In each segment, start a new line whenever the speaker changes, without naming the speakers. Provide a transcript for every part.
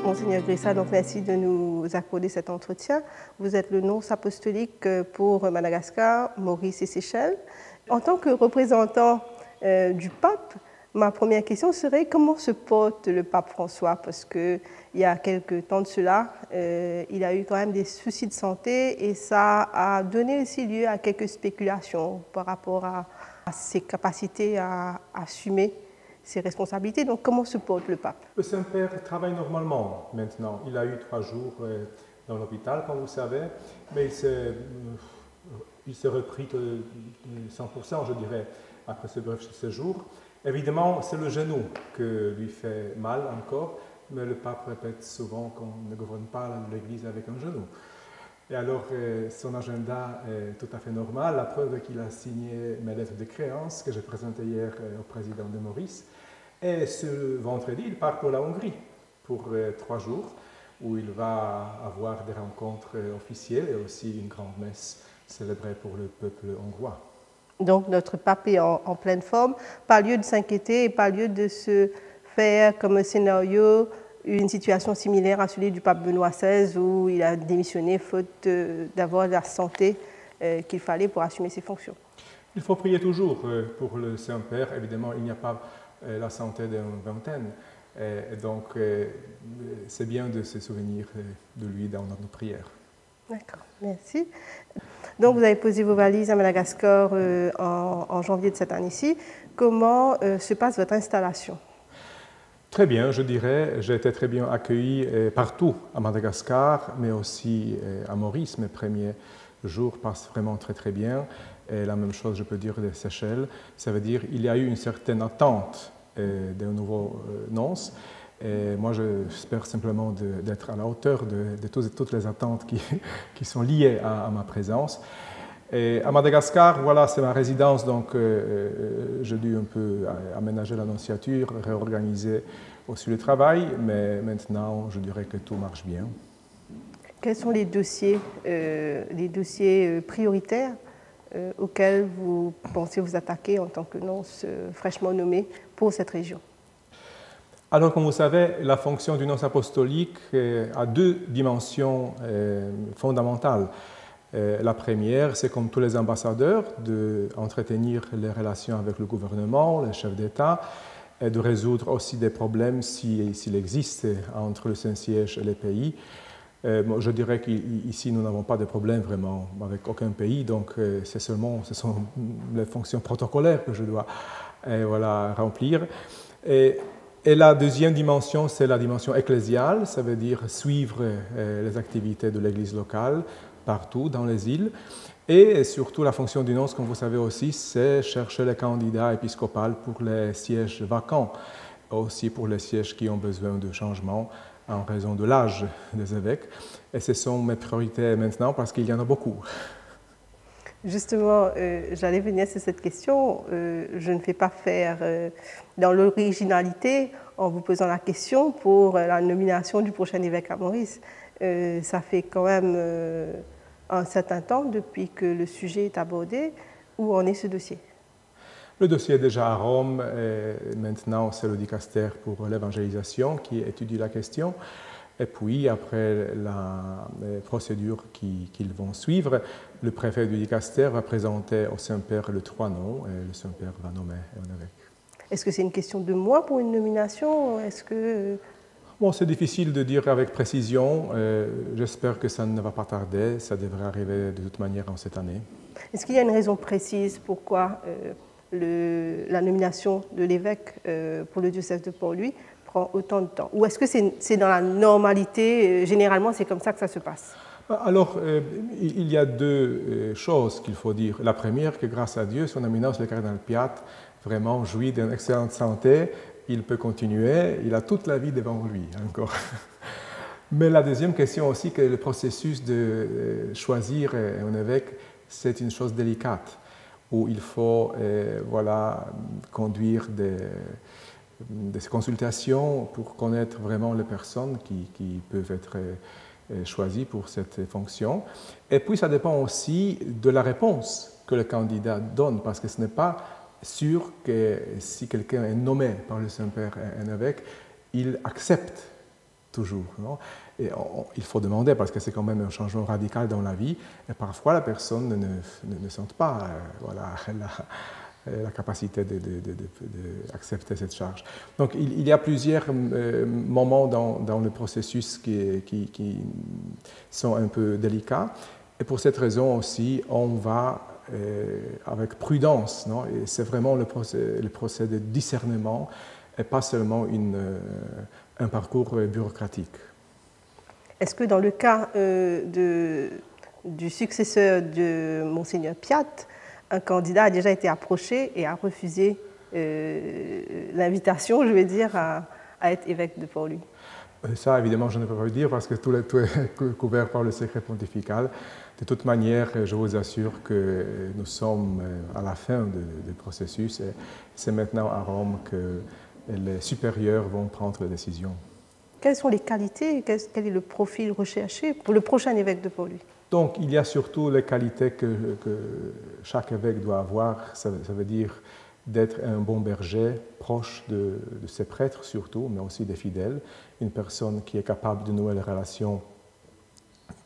Monseigneur Grissa, donc merci de nous accorder cet entretien. Vous êtes le nonce apostolique pour Madagascar, Maurice et Seychelles. En tant que représentant du pape, ma première question serait comment se porte le pape François? Parce qu'il y a quelques temps de cela, il a eu quand même des soucis de santé et ça a donné aussi lieu à quelques spéculations par rapport à ses capacités à assumer ses responsabilités. Donc, comment se porte le pape?
Le Saint-Père travaille normalement maintenant. Il a eu 3 jours dans l'hôpital, comme vous savez, mais il s'est repris de 100%, je dirais, après ce bref séjour. Évidemment, c'est le genou que lui fait mal encore, mais le pape répète souvent qu'on ne gouverne pas l'Église avec un genou. Et alors, son agenda est tout à fait normal. La preuve qu'il a signé mes lettres de créance que j'ai présentées hier au président de Maurice. Et ce vendredi, il part pour la Hongrie pour 3 jours, où il va avoir des rencontres officielles et aussi une grande messe célébrée pour le peuple hongrois.
Donc notre pape est en pleine forme, pas lieu de s'inquiéter et pas lieu de se faire comme un scénario une situation similaire à celui du pape Benoît XVI où il a démissionné faute d'avoir la santé qu'il fallait pour assumer ses fonctions.
Il faut prier toujours pour le Saint-Père. Évidemment, il n'y a pas la santé d'une vingtaine. Et donc, c'est bien de se souvenir de lui dans notre prière.
D'accord, merci. Donc, vous avez posé vos valises à Madagascar en janvier de cette année-ci. Comment se passe votre installation?
Très bien, je dirais. J'ai été très bien accueilli partout à Madagascar, mais aussi à Maurice. Mes premiers jours passent vraiment très très bien. Et la même chose, je peux dire, des Seychelles. Ça veut dire qu'il y a eu une certaine attente d'un nouveau nonce. Et moi, j'espère simplement d'être à la hauteur de toutes les attentes qui sont liées à ma présence. Et à Madagascar, voilà, c'est ma résidence, donc j'ai dû un peu aménager l'annonciature, réorganiser aussi le travail, mais maintenant, je dirais que tout marche bien.
Quels sont les dossiers prioritaires auxquels vous pensez vous attaquer en tant que nonce fraîchement nommé pour cette région?
Alors, comme vous savez, la fonction du nonce apostolique a 2 dimensions fondamentales. La première, c'est comme tous les ambassadeurs, d'entretenir les relations avec le gouvernement, les chefs d'État, et de résoudre aussi des problèmes s'il existe entre le Saint-Siège et les pays. Je dirais qu'ici, nous n'avons pas de problème vraiment avec aucun pays, donc ce sont les fonctions protocolaires que je dois remplir. Et la deuxième dimension, c'est la dimension ecclésiale, ça veut dire suivre les activités de l'Église locale partout dans les îles. Et surtout, la fonction du nonce, comme vous savez aussi, c'est chercher les candidats épiscopaux pour les sièges vacants, aussi pour les sièges qui ont besoin de changement en raison de l'âge des évêques. Et ce sont mes priorités maintenant parce qu'il y en a beaucoup.
Justement, j'allais venir sur cette question. Je ne fais pas faire dans l'originalité en vous posant la question pour la nomination du prochain évêque à Maurice. Ça fait quand même un certain temps depuis que le sujet est abordé. Où en est ce dossier?
Le dossier est déjà à Rome et maintenant c'est le dicaster pour l'évangélisation qui étudie la question. Et puis, après la procédure qu'ils vont suivre, le préfet du dicaster va présenter au Saint-Père les 3 noms et le Saint-Père va nommer un évêque.
Est-ce que c'est une question de mois pour une nomination? Est-ce que...
Bon, c'est difficile de dire avec précision. J'espère que ça ne va pas tarder. Ça devrait arriver de toute manière en cette année.
Est-ce qu'il y a une raison précise pourquoi la nomination de l'évêque pour le diocèse de Port-Louis prend autant de temps? Ou est-ce que c'est dans la normalité, généralement c'est comme ça que ça se passe?
Alors, il y a 2 choses qu'il faut dire. La première, que grâce à Dieu, son éminence, le cardinal Piat, vraiment jouit d'une excellente santé. Il peut continuer, il a toute la vie devant lui encore. Mais la deuxième question aussi, que le processus de choisir un évêque, c'est une chose délicate, où il faut conduire des consultations pour connaître vraiment les personnes qui peuvent être choisies pour cette fonction. Et puis ça dépend aussi de la réponse que le candidat donne, parce que ce n'est pas sûr que si quelqu'un est nommé par le Saint-Père un évêque, il accepte toujours. Non? Et il faut demander, parce que c'est quand même un changement radical dans la vie, et parfois la personne ne sent pas voilà, la capacité d'accepter cette charge. Donc il y a plusieurs moments dans le processus qui sont un peu délicats, et pour cette raison aussi, on va avec prudence, non? Et c'est vraiment le procès de discernement, et pas seulement un parcours bureaucratique.
Est-ce que dans le cas du successeur de Monseigneur Piat, un candidat a déjà été approché et a refusé l'invitation, je vais dire, à être évêque de Port-Louis?
Ça, évidemment, je ne peux pas le dire parce que tout est couvert par le secret pontifical. De toute manière, je vous assure que nous sommes à la fin du processus et c'est maintenant à Rome que les supérieurs vont prendre la décision.
Quelles sont les qualités, quel est le profil recherché pour le prochain évêque de Port-Louis?
Donc, il y a surtout les qualités que chaque évêque doit avoir. Ça veut dire d'être un bon berger, proche de ses prêtres surtout, mais aussi des fidèles. Une personne qui est capable de nouer les relations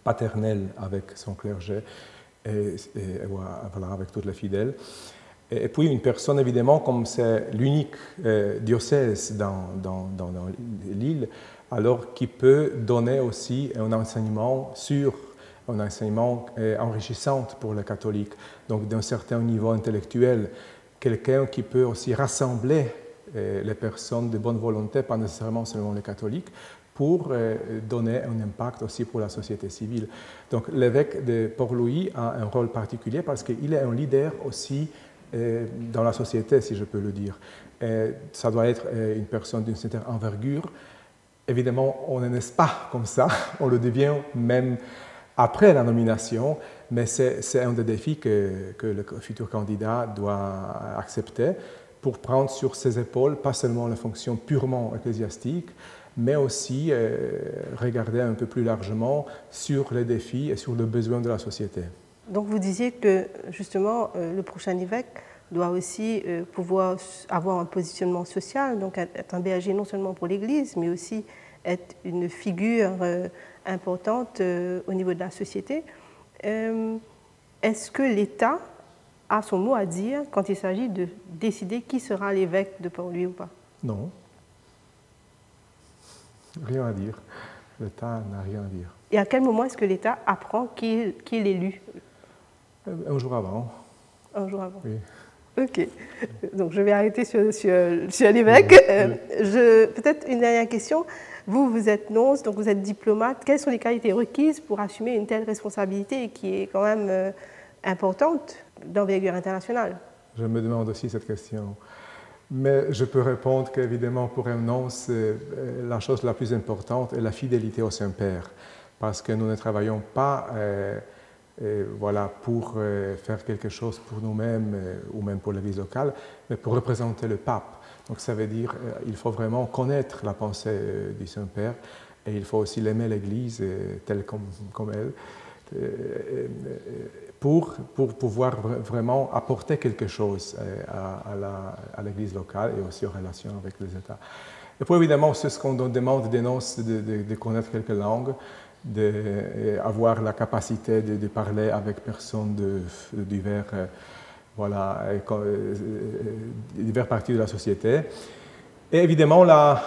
paternelles avec son clergé et voilà, avec tous les fidèles. Et puis une personne, évidemment, comme c'est l'unique diocèse dans l'île, alors qui peut donner aussi un enseignement enrichissant pour les catholiques, donc d'un certain niveau intellectuel, quelqu'un qui peut aussi rassembler les personnes de bonne volonté, pas nécessairement seulement les catholiques, pour donner un impact aussi pour la société civile. Donc l'évêque de Port-Louis a un rôle particulier parce qu'il est un leader aussi dans la société, si je peux le dire. Ça doit être une personne d'une certaine envergure. Évidemment, on ne naît pas comme ça, on le devient même après la nomination, mais c'est un des défis que le futur candidat doit accepter pour prendre sur ses épaules, pas seulement la fonction purement ecclésiastique, mais aussi regarder un peu plus largement sur les défis et sur le besoin de la société.
Donc vous disiez que justement le prochain évêque doit aussi pouvoir avoir un positionnement social, donc être un berger non seulement pour l'Église, mais aussi être une figure importante au niveau de la société. Est-ce que l'État a son mot à dire quand il s'agit de décider qui sera l'évêque de Port-Louis ou pas?
Non. Rien à dire. L'État n'a rien à dire.
Et à quel moment est-ce que l'État apprend qui est l'élu?
Un jour avant.
Un jour avant.
Oui.
Ok. Donc je vais arrêter sur l'évêque. Peut-être une dernière question. Vous êtes nonce, donc vous êtes diplomate. Quelles sont les qualités requises pour assumer une telle responsabilité qui est quand même importante d'envergure internationale?
Je me demande aussi cette question. Mais je peux répondre qu'évidemment, pour un nonce, la chose la plus importante est la fidélité au Saint-Père. Parce que nous ne travaillons pas voilà, pour faire quelque chose pour nous-mêmes ou même pour l'Église locale, mais pour représenter le pape. Donc ça veut dire qu'il faut vraiment connaître la pensée du Saint-Père et il faut aussi l'aimer l'Église telle comme elle. Pour pouvoir vraiment apporter quelque chose à l'Église locale et aussi en relation avec les États. Et puis évidemment, c'est ce qu'on demande des nonces, de connaître quelques langues, d'avoir la capacité de parler avec personnes de divers, divers parties de la société. Et évidemment, là,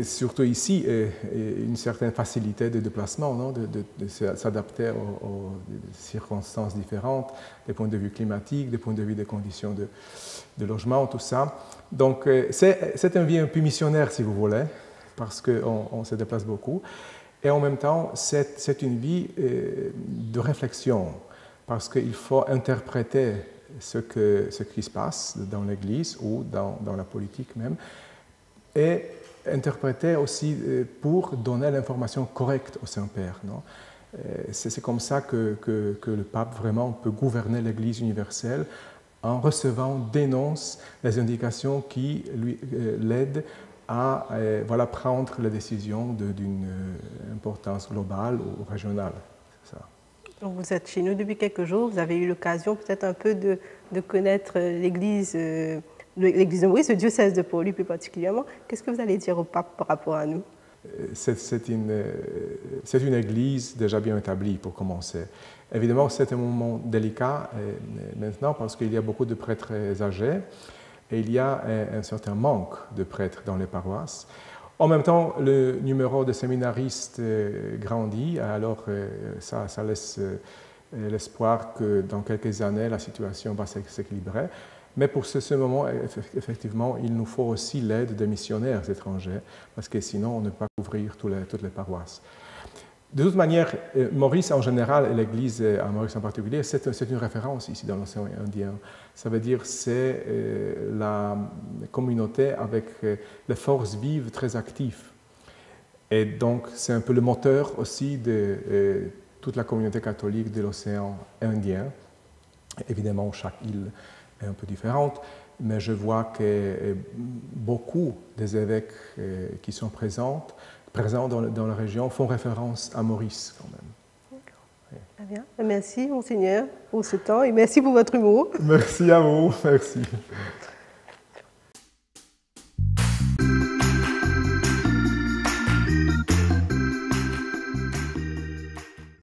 surtout ici, une certaine facilité de déplacement, non? de s'adapter aux circonstances différentes, des points de vue climatiques, des points de vue des conditions de logement, tout ça. Donc, c'est une vie un peu missionnaire, si vous voulez, parce qu'on se déplace beaucoup. Et en même temps, c'est une vie de réflexion, parce qu'il faut interpréter ce qui se passe dans l'Église ou dans la politique même, et interpréter aussi pour donner l'information correcte au Saint-Père. C'est comme ça que le pape vraiment peut gouverner l'Église universelle en recevant des nonces les indications qui l'aident à prendre les décisions d'une importance globale ou régionale. Ça.
Donc vous êtes chez nous depuis quelques jours, vous avez eu l'occasion peut-être un peu de connaître l'Église de Maurice, le diocèse de Port-Louis plus particulièrement. Qu'est-ce que vous allez dire au pape par rapport à nous?
c'est une église déjà bien établie pour commencer. Évidemment, c'est un moment délicat maintenant parce qu'il y a beaucoup de prêtres âgés et il y a un certain manque de prêtres dans les paroisses. En même temps, le numéro de séminaristes grandit, alors ça laisse l'espoir que dans quelques années, la situation va s'équilibrer. Mais pour ce moment, effectivement, il nous faut aussi l'aide des missionnaires étrangers, parce que sinon, on ne peut pas couvrir toutes les paroisses. De toute manière, Maurice en général et l'Église à Maurice en particulier, c'est une référence ici dans l'océan Indien. Ça veut dire que c'est la communauté avec les forces vives très actives. Et donc, c'est un peu le moteur aussi de toute la communauté catholique de l'océan Indien. Évidemment, chaque île est un peu différente, mais je vois que beaucoup des évêques qui sont présents dans la région font référence à Maurice quand même.
Oui. Très bien. Merci, Monseigneur, pour ce temps et merci pour votre humour.
Merci à vous. Merci.